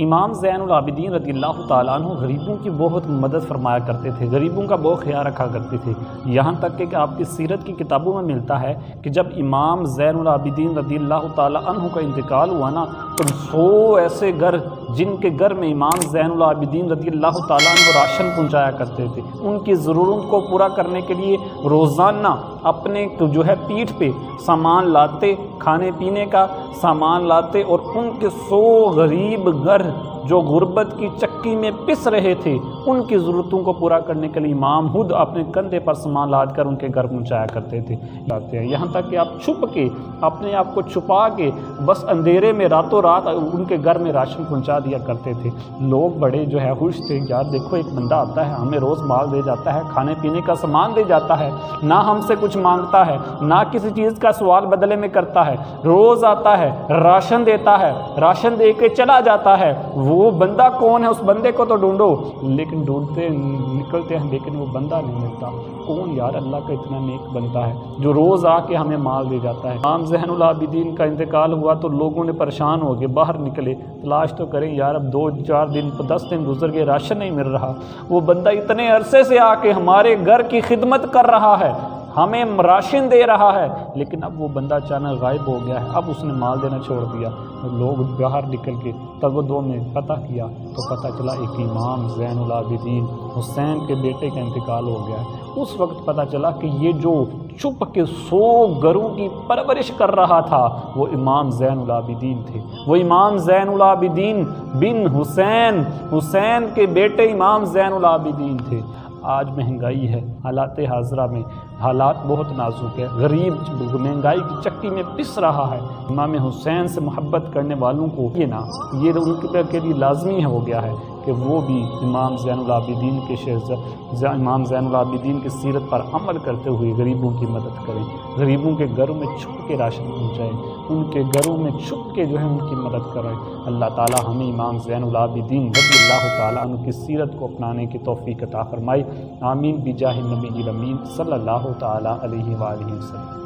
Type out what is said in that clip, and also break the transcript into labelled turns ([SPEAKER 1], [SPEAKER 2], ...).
[SPEAKER 1] इमाम ज़ैनुल आबिदीन रज़ियल्लाहु ताला अन्हु गरीबों की बहुत मदद फरमाया करते थे, गरीबों का बहुत ख्याल रखा करते थे। यहाँ तक कि आपकी सीरत की किताबों में मिलता है कि जब इमाम ज़ैनुल आबिदीन रज़ियल्लाहु ताला अन्हु का इंतकाल हुआ ना, तो 100 ऐसे घर जिनके घर में इमाम ज़ैनुल आबिदीन रज़ियल्लाहु ताला अन्हु राशन पहुँचाया करते थे, उनकी ज़रूरत को पूरा करने के लिए रोज़ाना अपने जो है पीठ पे सामान लाते, खाने पीने का सामान लाते, और उनके 100 गरीब घर जो गुर्बत की चक्की में पिस रहे थे, उनकी ज़रूरतों को पूरा करने के लिए इमाम खुद अपने कंधे पर सामान लाद कर उनके घर पहुँचाया करते थे। यहाँ तक कि आप छुप के अपने आप को छुपा के बस अंधेरे में रातों रात उनके घर में राशन पहुँचा दिया करते थे। लोग बड़े जो है खुश थे, यार देखो एक बंदा आता है, हमें रोज़ माल दे जाता है, खाने पीने का सामान दे जाता है, ना हमसे कुछ मांगता है, ना किसी चीज़ का सवाल बदले में करता है, रोज़ आता है, राशन देता है, राशन दे के चला जाता है। वो बंदा कौन है? उस बंदे को तो ढूंढो, लेकिन ढूंढते निकलते हैं लेकिन वो बंदा नहीं मिलता। कौन यार अल्लाह का इतना नेक बनता है जो रोज़ आके हमें माल दे जाता है। इमाम ज़ैनुल आबिदीन का इंतकाल हुआ तो लोगों ने परेशान हो गए, बाहर निकले, तलाश तो करें यार, अब 2-4 दिन 10 दिन गुजर गए, राशन नहीं मिल रहा। वो बंदा इतने अरसे से आके हमारे घर की खिदमत कर रहा है, हमें राशन दे रहा है, लेकिन अब वो बंदा अचानक गायब हो गया है, अब उसने माल देना छोड़ दिया। तो लोग बाहर निकल के तगदो में पता किया तो पता चला एक इमाम ज़ैनुल आबिदीन हुसैन के बेटे का इंतकाल हो गया है। उस वक्त पता चला कि ये जो चुप के 100 घरों की परवरिश कर रहा था वो इमाम ज़ैनुल आबिदीन थे। वो इमाम ज़ैनुल आबिदीन बिन हुसैन, हुसैन के बेटे इमाम ज़ैनुल आबिदीन थे। आज महंगाई है, हालात हाजरा में हालात बहुत नाजुक है, गरीब महंगाई की चक्की में पिस रहा है। इमाम हुसैन से मोहब्बत करने वालों को ये उनके लिए लाजमी हो गया है कि वो भी इमाम ज़ैनुल आबिदीन के इमाम ज़ैनुल आबिदीन की सीरत पर अमल करते हुए गरीबों की मदद करें, गरीबों के घरों में छुप के राशन पहुँचाएँ, उनके घरों में छुप के जो है उनकी मदद करें। अल्लाह ताला हमें इमाम ज़ैनुल आबिदीन रज़ियल्लाहु ताला अन्हु की सीरत को अपनाने की तौफ़ीक़ अता फ़रमाए। आमीन बिजाहि नबी अमीन सल्लल्लाहु ताला अलैहि वसल्लम।